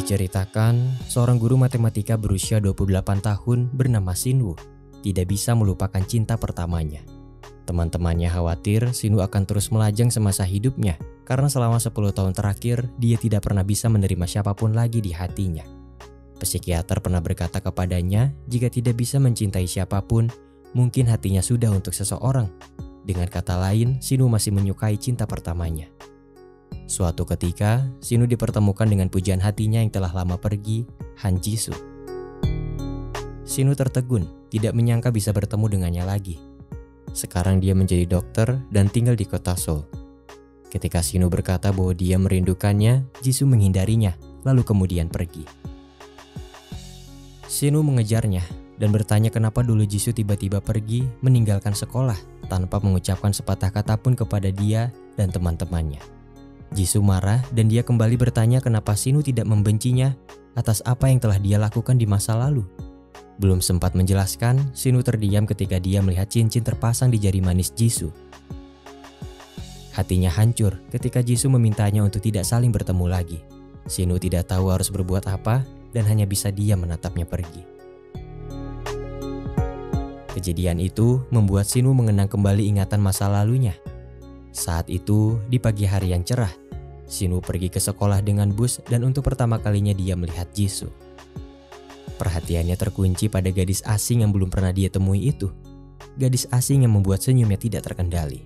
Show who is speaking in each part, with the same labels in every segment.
Speaker 1: Diceritakan, seorang guru matematika berusia 28 tahun bernama Sinwoo tidak bisa melupakan cinta pertamanya. Teman-temannya khawatir Sinwoo akan terus melajang semasa hidupnya karena selama 10 tahun terakhir dia tidak pernah bisa menerima siapapun lagi di hatinya. Psikiater pernah berkata kepadanya jika tidak bisa mencintai siapapun, mungkin hatinya sudah untuk seseorang. Dengan kata lain, Sinwoo masih menyukai cinta pertamanya. Suatu ketika, Sinwoo dipertemukan dengan pujaan hatinya yang telah lama pergi, Han Jisoo. Sinwoo tertegun, tidak menyangka bisa bertemu dengannya lagi. Sekarang dia menjadi dokter dan tinggal di kota Seoul. Ketika Sinwoo berkata bahwa dia merindukannya, Jisoo menghindarinya, lalu kemudian pergi. Sinwoo mengejarnya dan bertanya kenapa dulu Jisoo tiba-tiba pergi meninggalkan sekolah tanpa mengucapkan sepatah kata pun kepada dia dan teman-temannya. Jisoo marah dan dia kembali bertanya kenapa Sinwoo tidak membencinya atas apa yang telah dia lakukan di masa lalu. Belum sempat menjelaskan, Sinwoo terdiam ketika dia melihat cincin terpasang di jari manis Jisoo. Hatinya hancur ketika Jisoo memintanya untuk tidak saling bertemu lagi. Sinwoo tidak tahu harus berbuat apa dan hanya bisa diam menatapnya pergi. Kejadian itu membuat Sinwoo mengenang kembali ingatan masa lalunya. Saat itu, di pagi hari yang cerah, Sinwoo pergi ke sekolah dengan bus dan untuk pertama kalinya dia melihat Jisoo. Perhatiannya terkunci pada gadis asing yang belum pernah dia temui itu. Gadis asing yang membuat senyumnya tidak terkendali.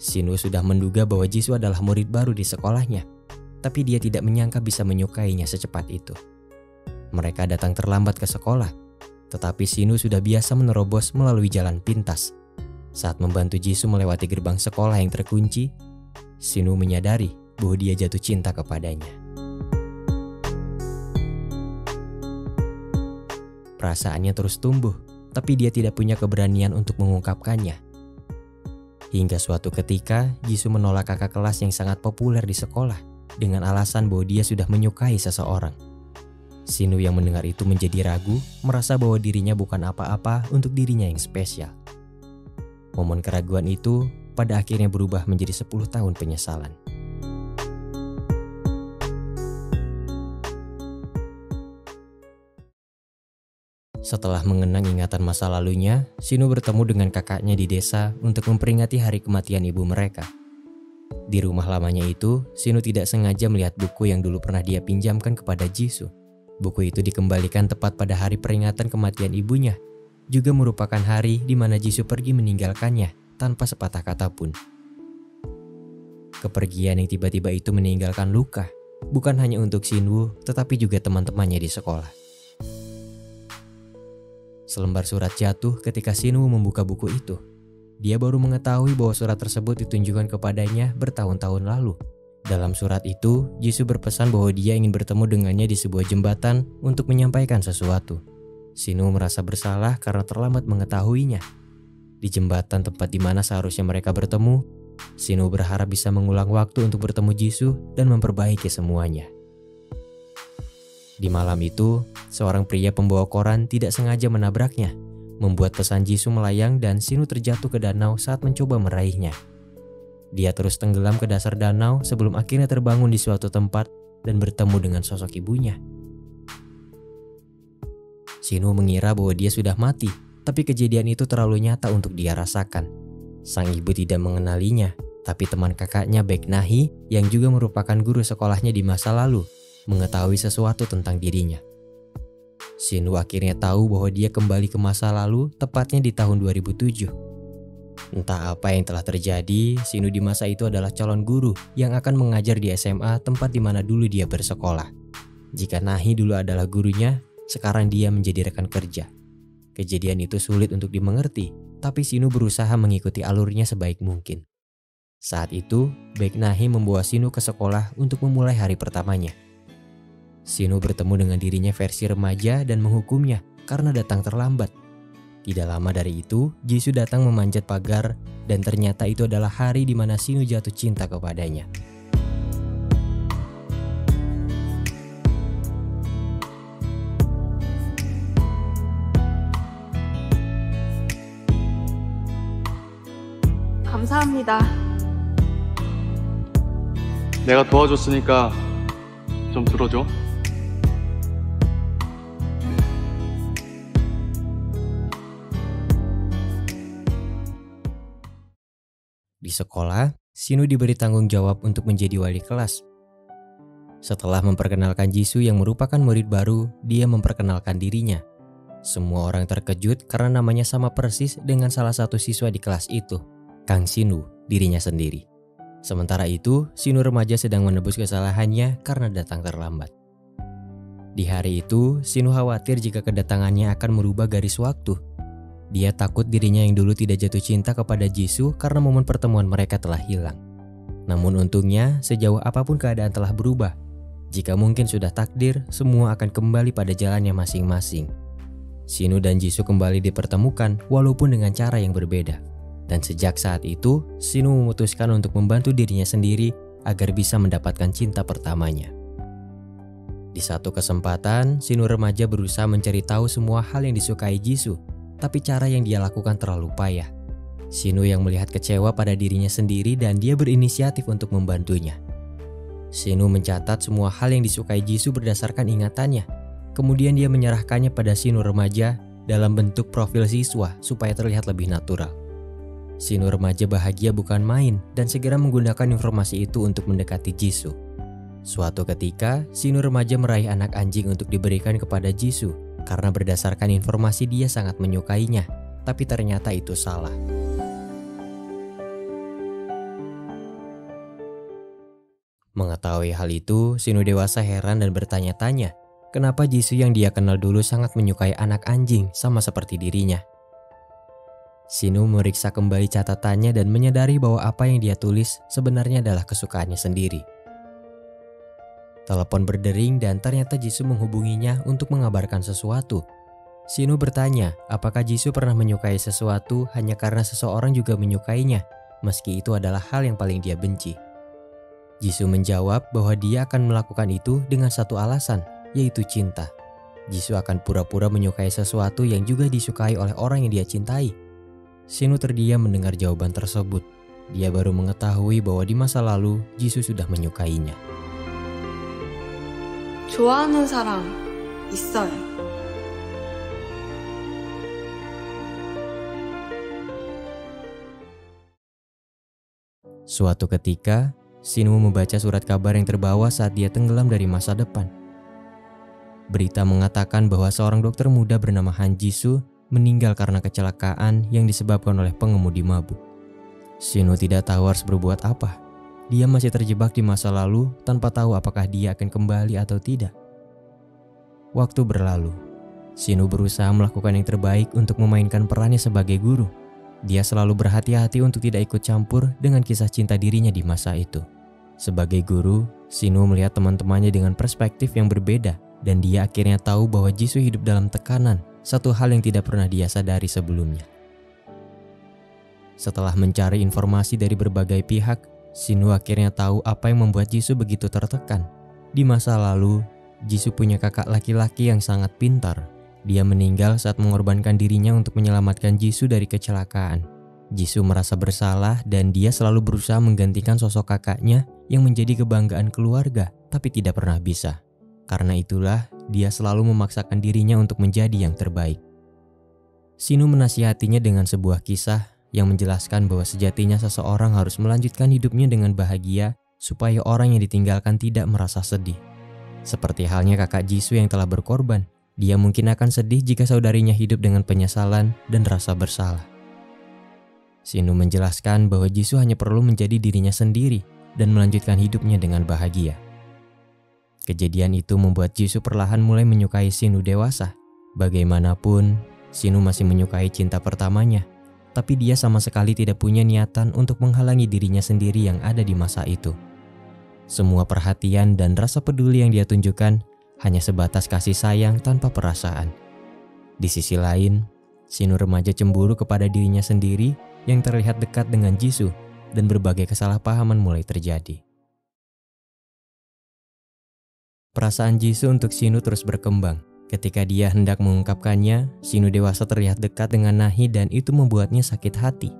Speaker 1: Sinwoo sudah menduga bahwa Jisoo adalah murid baru di sekolahnya, tapi dia tidak menyangka bisa menyukainya secepat itu. Mereka datang terlambat ke sekolah, tetapi Sinwoo sudah biasa menerobos melalui jalan pintas. Saat membantu Jisoo melewati gerbang sekolah yang terkunci, Sinwoo menyadari bahwa dia jatuh cinta kepadanya. Perasaannya terus tumbuh, tapi dia tidak punya keberanian untuk mengungkapkannya. Hingga suatu ketika, Jisoo menolak kakak kelas yang sangat populer di sekolah dengan alasan bahwa dia sudah menyukai seseorang. Sinwoo yang mendengar itu menjadi ragu, merasa bahwa dirinya bukan apa-apa untuk dirinya yang spesial. Momen keraguan itu pada akhirnya berubah menjadi 10 tahun penyesalan. Setelah mengenang ingatan masa lalunya, Sinwoo bertemu dengan kakaknya di desa untuk memperingati hari kematian ibu mereka. Di rumah lamanya itu, Sinwoo tidak sengaja melihat buku yang dulu pernah dia pinjamkan kepada Jisoo. Buku itu dikembalikan tepat pada hari peringatan kematian ibunya. Juga merupakan hari di mana Jisoo pergi meninggalkannya tanpa sepatah kata pun. Kepergian yang tiba-tiba itu meninggalkan luka, bukan hanya untuk Sinwoo, tetapi juga teman-temannya di sekolah. Selembar surat jatuh ketika Sinwoo membuka buku itu. Dia baru mengetahui bahwa surat tersebut ditunjukkan kepadanya bertahun-tahun lalu. Dalam surat itu, Jisoo berpesan bahwa dia ingin bertemu dengannya di sebuah jembatan untuk menyampaikan sesuatu. Sinwoo merasa bersalah karena terlambat mengetahuinya. Di jembatan tempat di mana seharusnya mereka bertemu, Sinwoo berharap bisa mengulang waktu untuk bertemu Jisoo dan memperbaiki semuanya. Di malam itu, seorang pria pembawa koran tidak sengaja menabraknya, membuat pesan Jisoo melayang dan Sinwoo terjatuh ke danau saat mencoba meraihnya. Dia terus tenggelam ke dasar danau sebelum akhirnya terbangun di suatu tempat dan bertemu dengan sosok ibunya. Sinwoo mengira bahwa dia sudah mati, tapi kejadian itu terlalu nyata untuk dia rasakan. Sang ibu tidak mengenalinya, tapi teman kakaknya Baek Na-hee yang juga merupakan guru sekolahnya di masa lalu, mengetahui sesuatu tentang dirinya. Sinwoo akhirnya tahu bahwa dia kembali ke masa lalu, tepatnya di tahun 2007. Entah apa yang telah terjadi, Sinwoo di masa itu adalah calon guru yang akan mengajar di SMA tempat di mana dulu dia bersekolah. Jika Na-hee dulu adalah gurunya, sekarang dia menjadi rekan kerja. Kejadian itu sulit untuk dimengerti, tapi Sinwoo berusaha mengikuti alurnya sebaik mungkin. Saat itu, Baek Na-hee membawa Sinwoo ke sekolah untuk memulai hari pertamanya. Sinwoo bertemu dengan dirinya versi remaja dan menghukumnya karena datang terlambat. Tidak lama dari itu, Jisoo datang memanjat pagar dan ternyata itu adalah hari di mana Sinwoo jatuh cinta kepadanya.
Speaker 2: 감사합니다. 내가 도와줬으니까 좀 들어줘.
Speaker 1: Di sekolah, Shinu diberi tanggung jawab untuk menjadi wali kelas. Setelah memperkenalkan Jisoo yang merupakan murid baru, dia memperkenalkan dirinya. Semua orang terkejut karena namanya sama persis dengan salah satu siswa di kelas itu, Kang Shinu, dirinya sendiri. Sementara itu, Shinu remaja sedang menebus kesalahannya karena datang terlambat. Di hari itu, Shinu khawatir jika kedatangannya akan merubah garis waktu. Dia takut dirinya yang dulu tidak jatuh cinta kepada Jisoo karena momen pertemuan mereka telah hilang. Namun untungnya, sejauh apapun keadaan telah berubah. Jika mungkin sudah takdir, semua akan kembali pada jalannya masing-masing. Shinu dan Jisoo kembali dipertemukan walaupun dengan cara yang berbeda. Dan sejak saat itu, Shinu memutuskan untuk membantu dirinya sendiri agar bisa mendapatkan cinta pertamanya. Di satu kesempatan, Shinu remaja berusaha mencari tahu semua hal yang disukai Jisoo, tapi cara yang dia lakukan terlalu payah. Shinu yang melihat kecewa pada dirinya sendiri dan dia berinisiatif untuk membantunya. Shinu mencatat semua hal yang disukai Jisoo berdasarkan ingatannya. Kemudian dia menyerahkannya pada Shinu remaja dalam bentuk profil siswa supaya terlihat lebih natural. Shinu remaja bahagia bukan main dan segera menggunakan informasi itu untuk mendekati Jisoo. Suatu ketika, Shinu remaja meraih anak anjing untuk diberikan kepada Jisoo karena berdasarkan informasi dia sangat menyukainya, tapi ternyata itu salah. Mengetahui hal itu, Shinu dewasa heran dan bertanya-tanya, kenapa Jisoo yang dia kenal dulu sangat menyukai anak anjing sama seperti dirinya. Shinu memeriksa kembali catatannya dan menyadari bahwa apa yang dia tulis sebenarnya adalah kesukaannya sendiri. Telepon berdering dan ternyata Jisoo menghubunginya untuk mengabarkan sesuatu. Shinu bertanya apakah Jisoo pernah menyukai sesuatu hanya karena seseorang juga menyukainya, meski itu adalah hal yang paling dia benci. Jisoo menjawab bahwa dia akan melakukan itu dengan satu alasan, yaitu cinta. Jisoo akan pura-pura menyukai sesuatu yang juga disukai oleh orang yang dia cintai. Shinu terdiam mendengar jawaban tersebut. Dia baru mengetahui bahwa di masa lalu Jisoo sudah menyukainya.
Speaker 3: 좋아하는 사람 있어요.
Speaker 1: Suatu ketika, Shinu membaca surat kabar yang terbawa saat dia tenggelam dari masa depan. Berita mengatakan bahwa seorang dokter muda bernama Han Jisoo meninggal karena kecelakaan yang disebabkan oleh pengemudi mabuk. Shinu tidak tahu harus berbuat apa. Dia masih terjebak di masa lalu tanpa tahu apakah dia akan kembali atau tidak. Waktu berlalu. Shinu berusaha melakukan yang terbaik untuk memainkan perannya sebagai guru. Dia selalu berhati-hati untuk tidak ikut campur dengan kisah cinta dirinya di masa itu. Sebagai guru, Shinu melihat teman-temannya dengan perspektif yang berbeda dan dia akhirnya tahu bahwa Jisoo hidup dalam tekanan, satu hal yang tidak pernah dia sadari sebelumnya. Setelah mencari informasi dari berbagai pihak, Shinu akhirnya tahu apa yang membuat Jisoo begitu tertekan. Di masa lalu, Jisoo punya kakak laki-laki yang sangat pintar. Dia meninggal saat mengorbankan dirinya untuk menyelamatkan Jisoo dari kecelakaan. Jisoo merasa bersalah dan dia selalu berusaha menggantikan sosok kakaknya yang menjadi kebanggaan keluarga, tapi tidak pernah bisa. Karena itulah, dia selalu memaksakan dirinya untuk menjadi yang terbaik. Shinu menasihatinya dengan sebuah kisah yang menjelaskan bahwa sejatinya seseorang harus melanjutkan hidupnya dengan bahagia supaya orang yang ditinggalkan tidak merasa sedih. Seperti halnya kakak Jisoo yang telah berkorban, dia mungkin akan sedih jika saudarinya hidup dengan penyesalan dan rasa bersalah. Shinu menjelaskan bahwa Jisoo hanya perlu menjadi dirinya sendiri dan melanjutkan hidupnya dengan bahagia. Kejadian itu membuat Jisoo perlahan mulai menyukai Shinu dewasa. Bagaimanapun, Shinu masih menyukai cinta pertamanya, tapi dia sama sekali tidak punya niatan untuk menghalangi dirinya sendiri yang ada di masa itu. Semua perhatian dan rasa peduli yang dia tunjukkan hanya sebatas kasih sayang tanpa perasaan. Di sisi lain, Shinu remaja cemburu kepada dirinya sendiri yang terlihat dekat dengan Jisoo dan berbagai kesalahpahaman mulai terjadi. Perasaan Jisoo untuk Shinu terus berkembang. Ketika dia hendak mengungkapkannya, Shinu dewasa terlihat dekat dengan Nahi dan itu membuatnya sakit hati.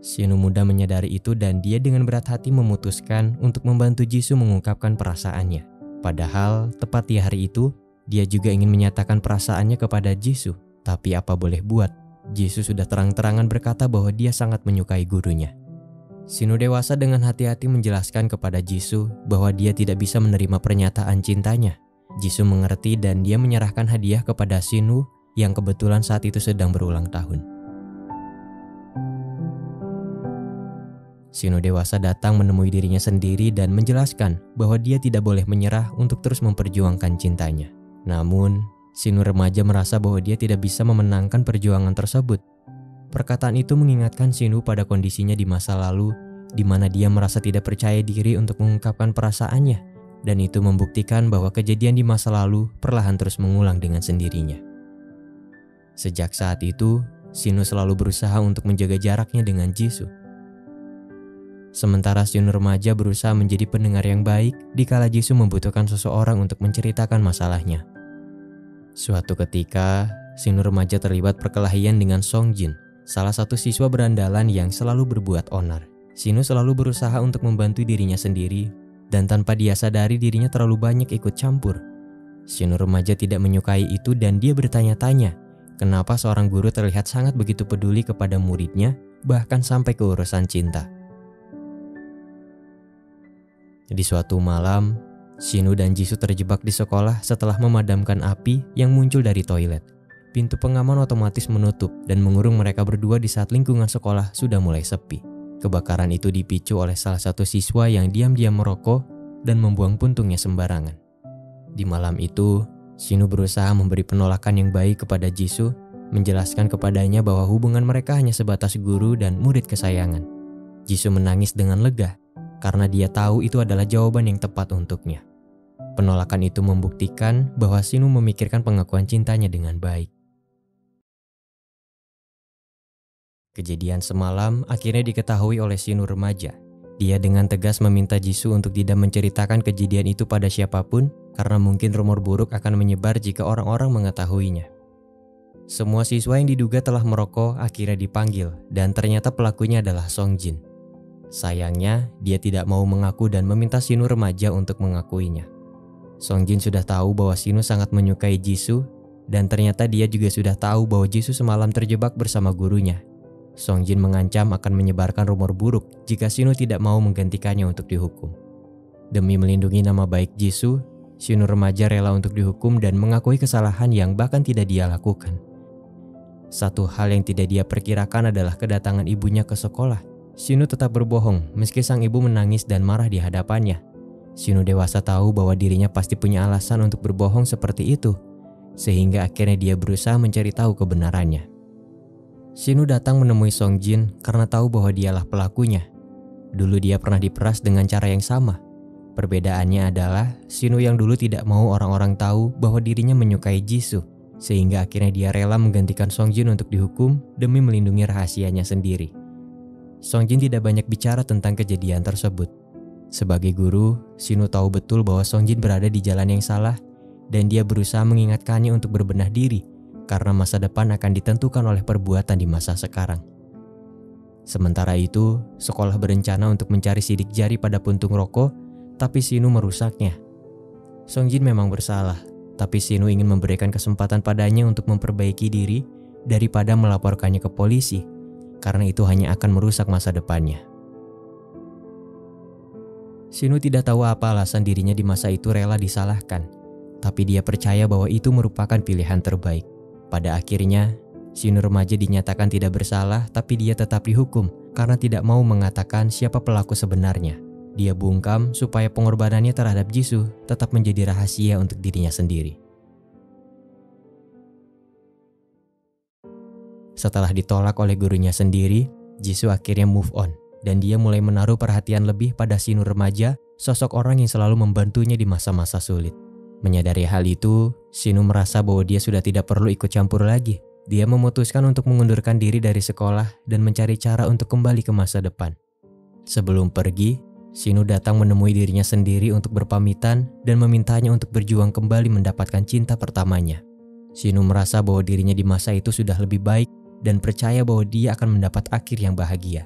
Speaker 1: Shinu muda menyadari itu dan dia dengan berat hati memutuskan untuk membantu Jisoo mengungkapkan perasaannya. Padahal tepat di hari itu, dia juga ingin menyatakan perasaannya kepada Jisoo. Tapi apa boleh buat, Jisoo sudah terang-terangan berkata bahwa dia sangat menyukai gurunya. Shinoo dewasa dengan hati-hati menjelaskan kepada Jisoo bahwa dia tidak bisa menerima pernyataan cintanya. Jisoo mengerti dan dia menyerahkan hadiah kepada Shinoo yang kebetulan saat itu sedang berulang tahun. Shinoo dewasa datang menemui dirinya sendiri dan menjelaskan bahwa dia tidak boleh menyerah untuk terus memperjuangkan cintanya. Namun, Shinoo remaja merasa bahwa dia tidak bisa memenangkan perjuangan tersebut. Perkataan itu mengingatkan Shinoo pada kondisinya di masa lalu, di mana dia merasa tidak percaya diri untuk mengungkapkan perasaannya, dan itu membuktikan bahwa kejadian di masa lalu perlahan terus mengulang dengan sendirinya. Sejak saat itu, Shinoo selalu berusaha untuk menjaga jaraknya dengan Jisoo. Sementara Shinoo remaja berusaha menjadi pendengar yang baik dikala Jisoo membutuhkan seseorang untuk menceritakan masalahnya. Suatu ketika, Shinoo remaja terlibat perkelahian dengan Songjin, salah satu siswa berandalan yang selalu berbuat onar. Shinoo selalu berusaha untuk membantu dirinya sendiri, dan tanpa dia sadari dirinya terlalu banyak ikut campur. Shinoo remaja tidak menyukai itu dan dia bertanya-tanya, kenapa seorang guru terlihat sangat begitu peduli kepada muridnya, bahkan sampai ke urusan cinta. Di suatu malam, Shinoo dan Jisoo terjebak di sekolah setelah memadamkan api yang muncul dari toilet. Pintu pengaman otomatis menutup dan mengurung mereka berdua di saat lingkungan sekolah sudah mulai sepi. Kebakaran itu dipicu oleh salah satu siswa yang diam-diam merokok dan membuang puntungnya sembarangan. Di malam itu, Shinoo berusaha memberi penolakan yang baik kepada Jisoo, menjelaskan kepadanya bahwa hubungan mereka hanya sebatas guru dan murid kesayangan. Jisoo menangis dengan lega karena dia tahu itu adalah jawaban yang tepat untuknya. Penolakan itu membuktikan bahwa Shinoo memikirkan pengakuan cintanya dengan baik. Kejadian semalam akhirnya diketahui oleh Shinoo remaja. Dia dengan tegas meminta Jisoo untuk tidak menceritakan kejadian itu pada siapapun karena mungkin rumor buruk akan menyebar jika orang-orang mengetahuinya. Semua siswa yang diduga telah merokok akhirnya dipanggil dan ternyata pelakunya adalah Songjin. Sayangnya, dia tidak mau mengaku dan meminta Shinoo remaja untuk mengakuinya. Songjin sudah tahu bahwa Shinoo sangat menyukai Jisoo dan ternyata dia juga sudah tahu bahwa Jisoo semalam terjebak bersama gurunya. Songjin mengancam akan menyebarkan rumor buruk jika Shinoo tidak mau menggantikannya untuk dihukum. Demi melindungi nama baik Jisoo, Shinoo remaja rela untuk dihukum dan mengakui kesalahan yang bahkan tidak dia lakukan. Satu hal yang tidak dia perkirakan adalah kedatangan ibunya ke sekolah. Shinoo tetap berbohong meski sang ibu menangis dan marah di hadapannya. Shinoo dewasa tahu bahwa dirinya pasti punya alasan untuk berbohong seperti itu, sehingga akhirnya dia berusaha mencari tahu kebenarannya. Shinoo datang menemui Songjin karena tahu bahwa dialah pelakunya. Dulu dia pernah diperas dengan cara yang sama. Perbedaannya adalah Shinoo yang dulu tidak mau orang-orang tahu bahwa dirinya menyukai Jisoo, sehingga akhirnya dia rela menggantikan Songjin untuk dihukum demi melindungi rahasianya sendiri. Songjin tidak banyak bicara tentang kejadian tersebut. Sebagai guru, Shinoo tahu betul bahwa Songjin berada di jalan yang salah dan dia berusaha mengingatkannya untuk berbenah diri karena masa depan akan ditentukan oleh perbuatan di masa sekarang. Sementara itu, sekolah berencana untuk mencari sidik jari pada puntung rokok, tapi Shinoo merusaknya. Songjin memang bersalah, tapi Shinoo ingin memberikan kesempatan padanya untuk memperbaiki diri daripada melaporkannya ke polisi, karena itu hanya akan merusak masa depannya. Shinoo tidak tahu apa alasan dirinya di masa itu rela disalahkan, tapi dia percaya bahwa itu merupakan pilihan terbaik. Pada akhirnya, Shinoo remaja dinyatakan tidak bersalah tapi dia tetap dihukum karena tidak mau mengatakan siapa pelaku sebenarnya. Dia bungkam supaya pengorbanannya terhadap Jisoo tetap menjadi rahasia untuk dirinya sendiri. Setelah ditolak oleh gurunya sendiri, Jisoo akhirnya move on dan dia mulai menaruh perhatian lebih pada Shinoo remaja, sosok orang yang selalu membantunya di masa-masa sulit. Menyadari hal itu, Shinoo merasa bahwa dia sudah tidak perlu ikut campur lagi. Dia memutuskan untuk mengundurkan diri dari sekolah dan mencari cara untuk kembali ke masa depan. Sebelum pergi, Shinoo datang menemui dirinya sendiri untuk berpamitan dan memintanya untuk berjuang kembali mendapatkan cinta pertamanya. Shinoo merasa bahwa dirinya di masa itu sudah lebih baik dan percaya bahwa dia akan mendapat akhir yang bahagia.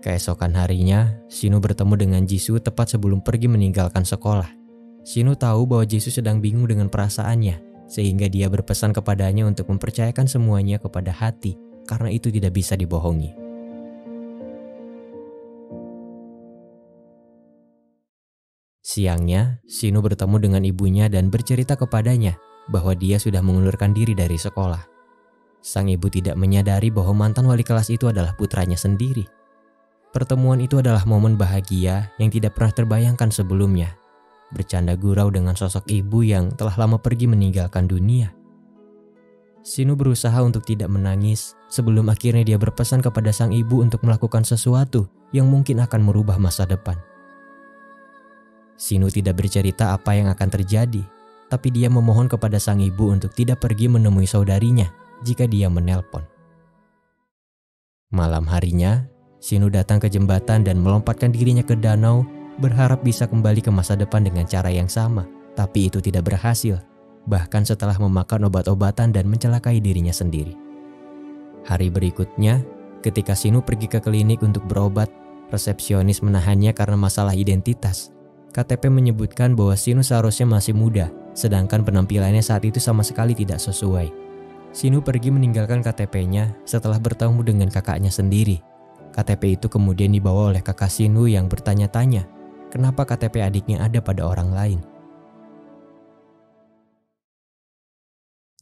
Speaker 1: Keesokan harinya, Shinu bertemu dengan Jisoo tepat sebelum pergi meninggalkan sekolah. Shinu tahu bahwa Jisoo sedang bingung dengan perasaannya, sehingga dia berpesan kepadanya untuk mempercayakan semuanya kepada hati, karena itu tidak bisa dibohongi. Siangnya, Shinu bertemu dengan ibunya dan bercerita kepadanya bahwa dia sudah mengundurkan diri dari sekolah. Sang ibu tidak menyadari bahwa mantan wali kelas itu adalah putranya sendiri. Pertemuan itu adalah momen bahagia yang tidak pernah terbayangkan sebelumnya. Bercanda gurau dengan sosok ibu yang telah lama pergi meninggalkan dunia. Shinu berusaha untuk tidak menangis sebelum akhirnya dia berpesan kepada sang ibu untuk melakukan sesuatu yang mungkin akan merubah masa depan. Shinu tidak bercerita apa yang akan terjadi, tapi dia memohon kepada sang ibu untuk tidak pergi menemui saudarinya jika dia menelpon. Malam harinya, Shinu datang ke jembatan dan melompatkan dirinya ke danau, berharap bisa kembali ke masa depan dengan cara yang sama, tapi itu tidak berhasil, bahkan setelah memakan obat-obatan dan mencelakai dirinya sendiri. Hari berikutnya, ketika Shinu pergi ke klinik untuk berobat, resepsionis menahannya karena masalah identitas. KTP menyebutkan bahwa Shinu seharusnya masih muda, sedangkan penampilannya saat itu sama sekali tidak sesuai. Shinu pergi meninggalkan KTP-nya setelah bertemu dengan kakaknya sendiri. KTP itu kemudian dibawa oleh kakak Shinu yang bertanya-tanya, kenapa KTP adiknya ada pada orang lain.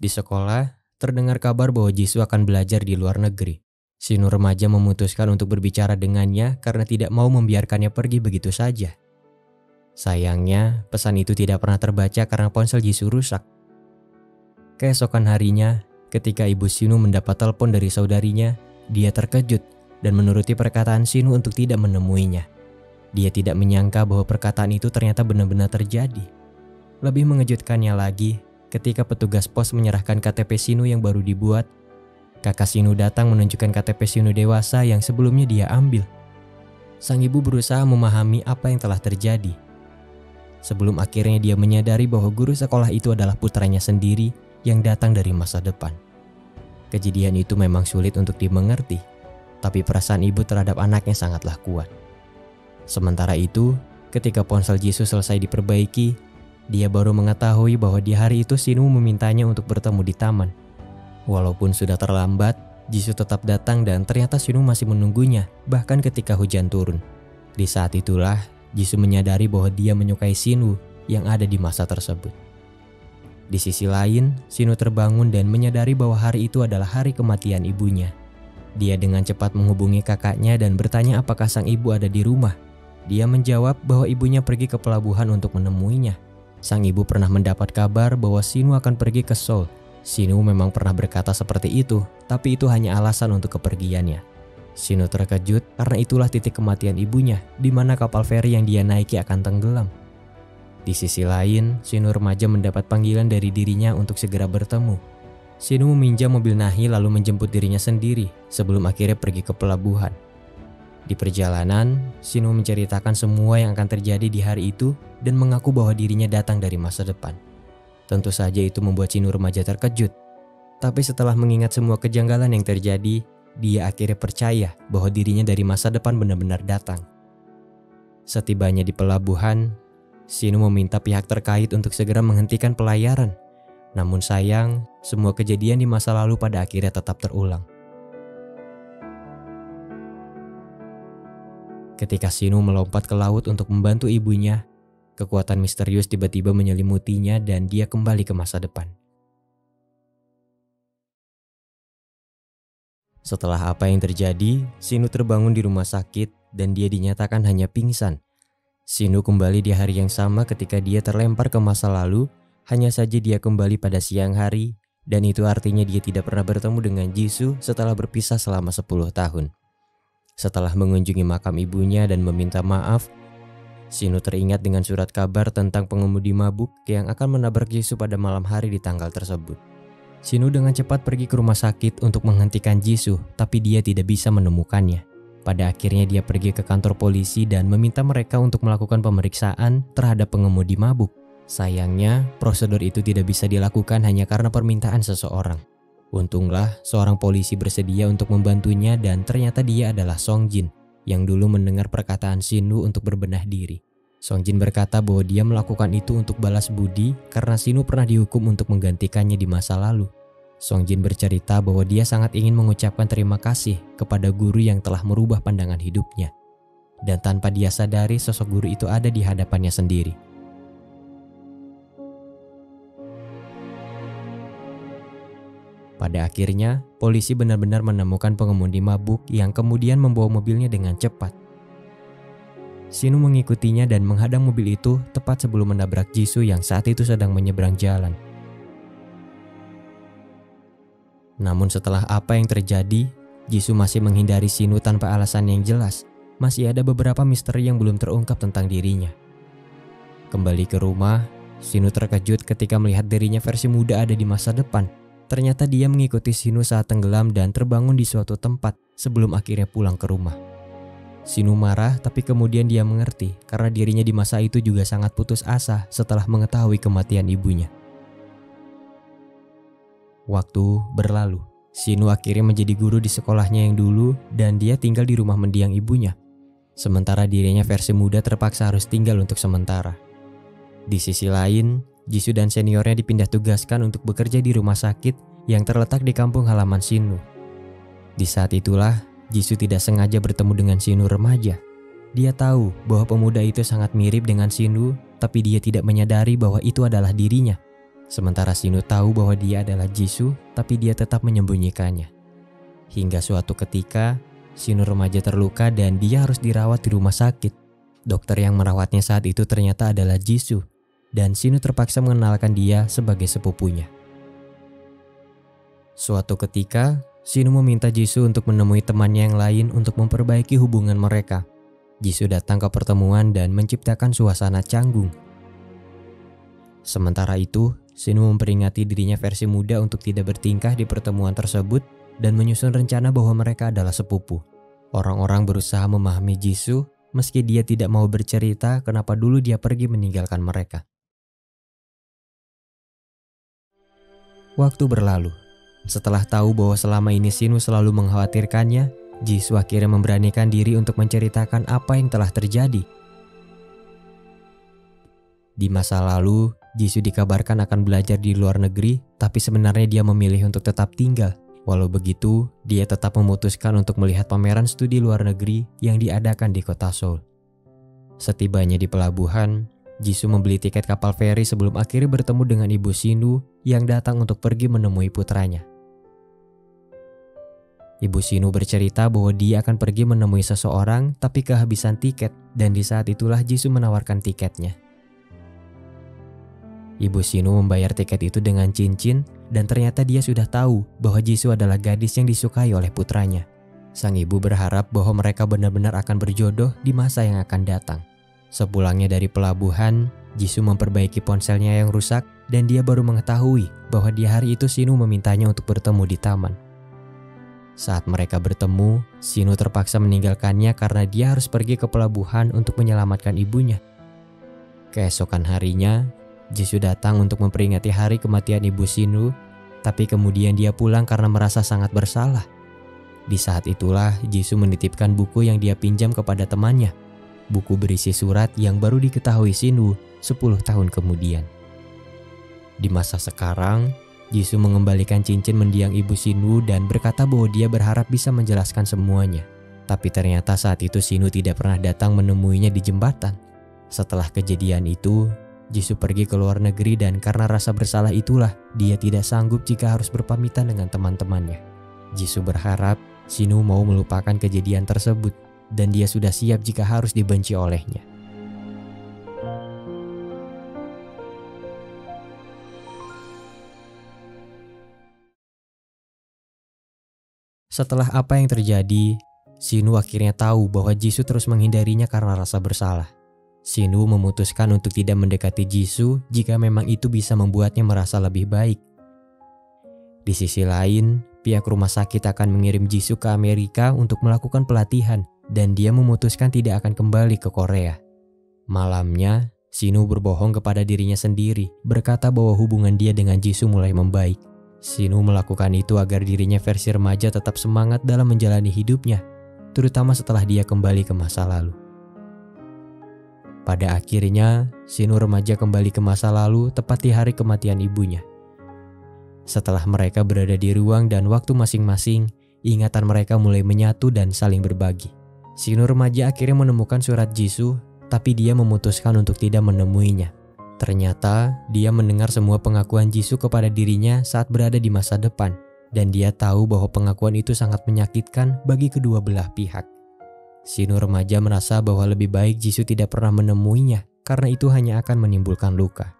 Speaker 1: Di sekolah, terdengar kabar bahwa Jisoo akan belajar di luar negeri. Shinu remaja memutuskan untuk berbicara dengannya karena tidak mau membiarkannya pergi begitu saja. Sayangnya, pesan itu tidak pernah terbaca karena ponsel Jisoo rusak. Keesokan harinya, ketika ibu Shinu mendapat telepon dari saudarinya, dia terkejut dan menuruti perkataan Shinu untuk tidak menemuinya. Dia tidak menyangka bahwa perkataan itu ternyata benar-benar terjadi. Lebih mengejutkannya lagi, ketika petugas pos menyerahkan KTP Shinu yang baru dibuat, kakak Shinu datang menunjukkan KTP Shinu dewasa yang sebelumnya dia ambil. Sang ibu berusaha memahami apa yang telah terjadi. Sebelum akhirnya dia menyadari bahwa guru sekolah itu adalah putranya sendiri yang datang dari masa depan. Kejadian itu memang sulit untuk dimengerti, tapi perasaan ibu terhadap anaknya sangatlah kuat. Sementara itu, ketika ponsel Jisoo selesai diperbaiki, dia baru mengetahui bahwa di hari itu Shinu memintanya untuk bertemu di taman. Walaupun sudah terlambat, Jisoo tetap datang dan ternyata Shinu masih menunggunya, bahkan ketika hujan turun. Di saat itulah, Jisoo menyadari bahwa dia menyukai Shinu yang ada di masa tersebut. Di sisi lain, Shinu terbangun dan menyadari bahwa hari itu adalah hari kematian ibunya. Dia dengan cepat menghubungi kakaknya dan bertanya apakah sang ibu ada di rumah. Dia menjawab bahwa ibunya pergi ke pelabuhan untuk menemuinya. Sang ibu pernah mendapat kabar bahwa Shinu akan pergi ke Seoul. Shinu memang pernah berkata seperti itu, tapi itu hanya alasan untuk kepergiannya. Shinu terkejut karena itulah titik kematian ibunya, di mana kapal feri yang dia naiki akan tenggelam. Di sisi lain, Shinu remaja mendapat panggilan dari dirinya untuk segera bertemu. Shinu meminjam mobil Nahi lalu menjemput dirinya sendiri sebelum akhirnya pergi ke pelabuhan. Di perjalanan, Shinu menceritakan semua yang akan terjadi di hari itu dan mengaku bahwa dirinya datang dari masa depan. Tentu saja itu membuat Shinu remaja terkejut. Tapi setelah mengingat semua kejanggalan yang terjadi, dia akhirnya percaya bahwa dirinya dari masa depan benar-benar datang. Setibanya di pelabuhan, Shinu meminta pihak terkait untuk segera menghentikan pelayaran. Namun sayang, semua kejadian di masa lalu pada akhirnya tetap terulang. Ketika Shinu melompat ke laut untuk membantu ibunya, kekuatan misterius tiba-tiba menyelimutinya dan dia kembali ke masa depan. Setelah apa yang terjadi, Shinu terbangun di rumah sakit dan dia dinyatakan hanya pingsan. Shinu kembali di hari yang sama ketika dia terlempar ke masa lalu. Hanya saja dia kembali pada siang hari, dan itu artinya dia tidak pernah bertemu dengan Jisoo setelah berpisah selama 10 tahun. Setelah mengunjungi makam ibunya dan meminta maaf, Shinu teringat dengan surat kabar tentang pengemudi mabuk yang akan menabrak Jisoo pada malam hari di tanggal tersebut. Shinu dengan cepat pergi ke rumah sakit untuk menghentikan Jisoo, tapi dia tidak bisa menemukannya. Pada akhirnya dia pergi ke kantor polisi dan meminta mereka untuk melakukan pemeriksaan terhadap pengemudi mabuk. Sayangnya, prosedur itu tidak bisa dilakukan hanya karena permintaan seseorang. Untunglah, seorang polisi bersedia untuk membantunya dan ternyata dia adalah Songjin yang dulu mendengar perkataan Sinu untuk berbenah diri. Songjin berkata bahwa dia melakukan itu untuk balas budi karena Sinu pernah dihukum untuk menggantikannya di masa lalu. Songjin bercerita bahwa dia sangat ingin mengucapkan terima kasih kepada guru yang telah merubah pandangan hidupnya. Dan tanpa dia sadari sosok guru itu ada di hadapannya sendiri. Pada akhirnya, polisi benar-benar menemukan pengemudi mabuk yang kemudian membawa mobilnya dengan cepat. Sinu mengikutinya dan menghadang mobil itu tepat sebelum menabrak Jisoo yang saat itu sedang menyeberang jalan. Namun setelah apa yang terjadi, Jisoo masih menghindari Sinu tanpa alasan yang jelas. Masih ada beberapa misteri yang belum terungkap tentang dirinya. Kembali ke rumah, Sinu terkejut ketika melihat dirinya versi muda ada di masa depan. Ternyata dia mengikuti Sinu saat tenggelam dan terbangun di suatu tempat sebelum akhirnya pulang ke rumah. Sinu marah, tapi kemudian dia mengerti karena dirinya di masa itu juga sangat putus asa setelah mengetahui kematian ibunya. Waktu berlalu. Sinu akhirnya menjadi guru di sekolahnya yang dulu dan dia tinggal di rumah mendiang ibunya. Sementara dirinya versi muda terpaksa harus tinggal untuk sementara. Di sisi lain, Jisoo dan seniornya dipindah tugaskan untuk bekerja di rumah sakit yang terletak di kampung halaman Sinu. Di saat itulah, Jisoo tidak sengaja bertemu dengan Sinu remaja. Dia tahu bahwa pemuda itu sangat mirip dengan Sinu, tapi dia tidak menyadari bahwa itu adalah dirinya. Sementara Sinu tahu bahwa dia adalah Jisoo, tapi dia tetap menyembunyikannya. Hingga suatu ketika, Sinu remaja terluka dan dia harus dirawat di rumah sakit. Dokter yang merawatnya saat itu ternyata adalah Jisoo, dan Sinu terpaksa mengenalkan dia sebagai sepupunya. Suatu ketika, Sinu meminta Jisoo untuk menemui temannya yang lain untuk memperbaiki hubungan mereka. Jisoo datang ke pertemuan dan menciptakan suasana canggung. Sementara itu, Sinu memperingati dirinya versi muda untuk tidak bertingkah di pertemuan tersebut dan menyusun rencana bahwa mereka adalah sepupu. Orang-orang berusaha memahami Jisoo meski dia tidak mau bercerita kenapa dulu dia pergi meninggalkan mereka. Waktu berlalu. Setelah tahu bahwa selama ini Sinu selalu mengkhawatirkannya, Jisoo akhirnya memberanikan diri untuk menceritakan apa yang telah terjadi. Di masa lalu, Jisoo dikabarkan akan belajar di luar negeri, tapi sebenarnya dia memilih untuk tetap tinggal. Walau begitu, dia tetap memutuskan untuk melihat pameran studi luar negeri yang diadakan di kota Seoul. Setibanya di pelabuhan, Jisoo membeli tiket kapal feri sebelum akhirnya bertemu dengan ibu Sinu yang datang untuk pergi menemui putranya. Ibu Sinu bercerita bahwa dia akan pergi menemui seseorang tapi kehabisan tiket, dan di saat itulah Jisoo menawarkan tiketnya. Ibu Sinu membayar tiket itu dengan cincin dan ternyata dia sudah tahu bahwa Jisoo adalah gadis yang disukai oleh putranya. Sang ibu berharap bahwa mereka benar-benar akan berjodoh di masa yang akan datang. Sepulangnya dari pelabuhan, Jisoo memperbaiki ponselnya yang rusak dan dia baru mengetahui bahwa di hari itu Sinu memintanya untuk bertemu di taman. Saat mereka bertemu, Sinu terpaksa meninggalkannya karena dia harus pergi ke pelabuhan untuk menyelamatkan ibunya. Keesokan harinya, Jisoo datang untuk memperingati hari kematian ibu Sinu, tapi kemudian dia pulang karena merasa sangat bersalah. Di saat itulah Jisoo menitipkan buku yang dia pinjam kepada temannya. Buku berisi surat yang baru diketahui Sinu 10 tahun kemudian. Di masa sekarang, Jisoo mengembalikan cincin mendiang ibu Sinu dan berkata bahwa dia berharap bisa menjelaskan semuanya. Tapi ternyata saat itu Sinu tidak pernah datang menemuinya di jembatan. Setelah kejadian itu, Jisoo pergi ke luar negeri dan karena rasa bersalah itulah dia tidak sanggup jika harus berpamitan dengan teman-temannya. Jisoo berharap Sinu mau melupakan kejadian tersebut dan dia sudah siap jika harus dibenci olehnya. Setelah apa yang terjadi, Sinu akhirnya tahu bahwa Jisoo terus menghindarinya karena rasa bersalah. Sinu memutuskan untuk tidak mendekati Jisoo jika memang itu bisa membuatnya merasa lebih baik. Di sisi lain, pihak rumah sakit akan mengirim Jisoo ke Amerika untuk melakukan pelatihan dan dia memutuskan tidak akan kembali ke Korea. Malamnya, Sinu berbohong kepada dirinya sendiri, berkata bahwa hubungan dia dengan Jisoo mulai membaik. Sinu melakukan itu agar dirinya versi remaja tetap semangat dalam menjalani hidupnya. terutama setelah dia kembali ke masa lalu. Pada akhirnya, Shinu remaja kembali ke masa lalu tepat di hari kematian ibunya. Setelah mereka berada di ruang dan waktu masing-masing, ingatan mereka mulai menyatu dan saling berbagi. Shinu remaja akhirnya menemukan surat Jisoo, tapi dia memutuskan untuk tidak menemuinya. Ternyata, dia mendengar semua pengakuan Jisoo kepada dirinya saat berada di masa depan, dan dia tahu bahwa pengakuan itu sangat menyakitkan bagi kedua belah pihak. Shinu remaja merasa bahwa lebih baik Jisoo tidak pernah menemuinya karena itu hanya akan menimbulkan luka.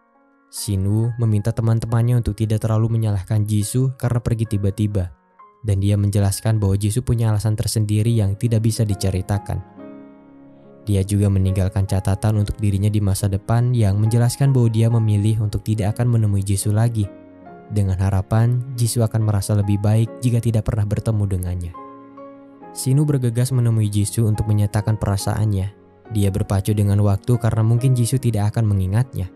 Speaker 1: Shinu meminta teman-temannya untuk tidak terlalu menyalahkan Jisoo karena pergi tiba-tiba, dan dia menjelaskan bahwa Jisoo punya alasan tersendiri yang tidak bisa diceritakan. Dia juga meninggalkan catatan untuk dirinya di masa depan yang menjelaskan bahwa dia memilih untuk tidak akan menemui Jisoo lagi, dengan harapan Jisoo akan merasa lebih baik jika tidak pernah bertemu dengannya. Shinu bergegas menemui Jisoo untuk menyatakan perasaannya. Dia berpacu dengan waktu karena mungkin Jisoo tidak akan mengingatnya.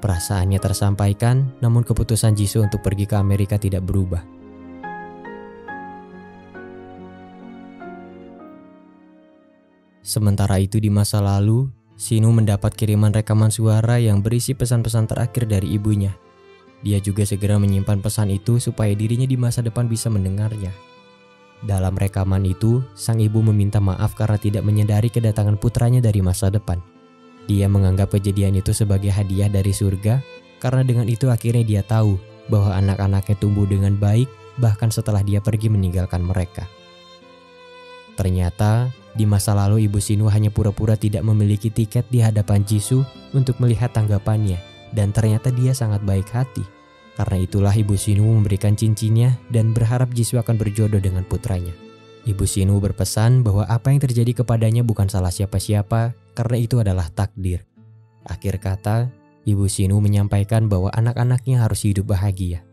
Speaker 1: Perasaannya tersampaikan, namun keputusan Jisoo untuk pergi ke Amerika tidak berubah. Sementara itu di masa lalu, Shinu mendapat kiriman rekaman suara yang berisi pesan-pesan terakhir dari ibunya. Dia juga segera menyimpan pesan itu supaya dirinya di masa depan bisa mendengarnya. Dalam rekaman itu, sang ibu meminta maaf karena tidak menyadari kedatangan putranya dari masa depan. Dia menganggap kejadian itu sebagai hadiah dari surga, karena dengan itu akhirnya dia tahu bahwa anak-anaknya tumbuh dengan baik bahkan setelah dia pergi meninggalkan mereka. Ternyata, di masa lalu ibu Shinu hanya pura-pura tidak memiliki tiket di hadapan Jisoo untuk melihat tanggapannya, dan ternyata dia sangat baik hati. Karena itulah ibu Shinu memberikan cincinnya dan berharap Jisoo akan berjodoh dengan putranya. Ibu Shinu berpesan bahwa apa yang terjadi kepadanya bukan salah siapa-siapa karena itu adalah takdir. Akhir kata, ibu Shinu menyampaikan bahwa anak-anaknya harus hidup bahagia.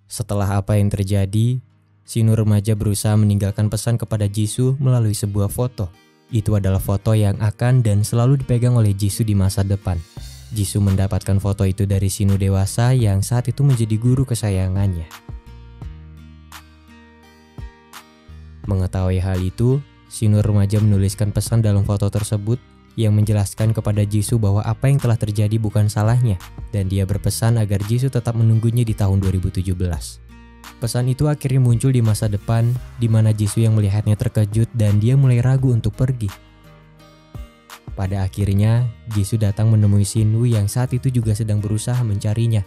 Speaker 1: Setelah apa yang terjadi, Shinu remaja berusaha meninggalkan pesan kepada Jisoo melalui sebuah foto. Itu adalah foto yang akan dan selalu dipegang oleh Jisoo di masa depan. Jisoo mendapatkan foto itu dari Shinu dewasa yang saat itu menjadi guru kesayangannya. Mengetahui hal itu, Shinu remaja menuliskan pesan dalam foto tersebut yang menjelaskan kepada Jisoo bahwa apa yang telah terjadi bukan salahnya, dan dia berpesan agar Jisoo tetap menunggunya di tahun 2017. Pesan itu akhirnya muncul di masa depan, di mana Jisoo yang melihatnya terkejut dan dia mulai ragu untuk pergi. Pada akhirnya, Jisoo datang menemui Shinu yang saat itu juga sedang berusaha mencarinya,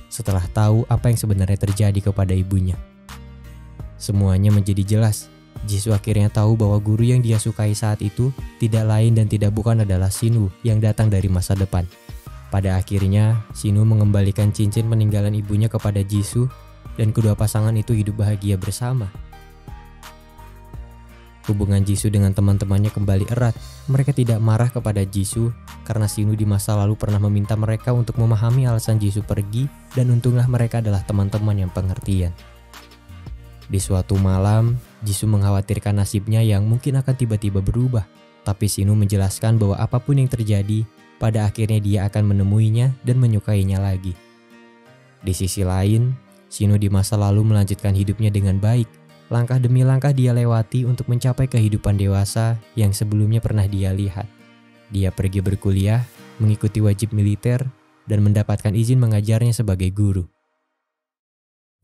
Speaker 1: setelah tahu apa yang sebenarnya terjadi kepada ibunya. Semuanya menjadi jelas. Jisoo akhirnya tahu bahwa guru yang dia sukai saat itu tidak lain dan tidak bukan adalah Shinu yang datang dari masa depan. Pada akhirnya, Shinu mengembalikan cincin peninggalan ibunya kepada Jisoo, dan kedua pasangan itu hidup bahagia bersama. Hubungan Jisoo dengan teman-temannya kembali erat. Mereka tidak marah kepada Jisoo karena Shinu di masa lalu pernah meminta mereka untuk memahami alasan Jisoo pergi, dan untunglah mereka adalah teman-teman yang pengertian. Di suatu malam, Jisoo mengkhawatirkan nasibnya yang mungkin akan tiba-tiba berubah, tapi Shinu menjelaskan bahwa apapun yang terjadi, pada akhirnya dia akan menemuinya dan menyukainya lagi. Di sisi lain, Shinu di masa lalu melanjutkan hidupnya dengan baik. Langkah demi langkah dia lewati untuk mencapai kehidupan dewasa yang sebelumnya pernah dia lihat. Dia pergi berkuliah, mengikuti wajib militer, dan mendapatkan izin mengajarnya sebagai guru.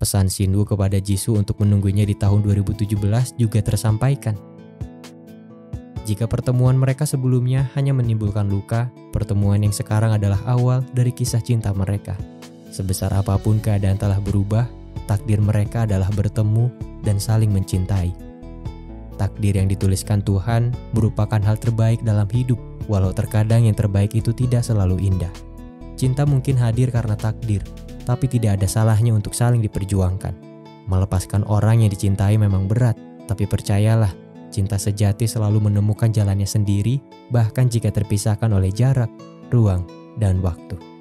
Speaker 1: Pesan Shinu kepada Jisoo untuk menunggunya di tahun 2017 juga tersampaikan. Jika pertemuan mereka sebelumnya hanya menimbulkan luka, pertemuan yang sekarang adalah awal dari kisah cinta mereka. Sebesar apapun keadaan telah berubah, takdir mereka adalah bertemu dan saling mencintai. Takdir yang dituliskan Tuhan merupakan hal terbaik dalam hidup, walau terkadang yang terbaik itu tidak selalu indah. Cinta mungkin hadir karena takdir, tapi tidak ada salahnya untuk saling diperjuangkan. Melepaskan orang yang dicintai memang berat, tapi percayalah, cinta sejati selalu menemukan jalannya sendiri, bahkan jika terpisahkan oleh jarak, ruang, dan waktu.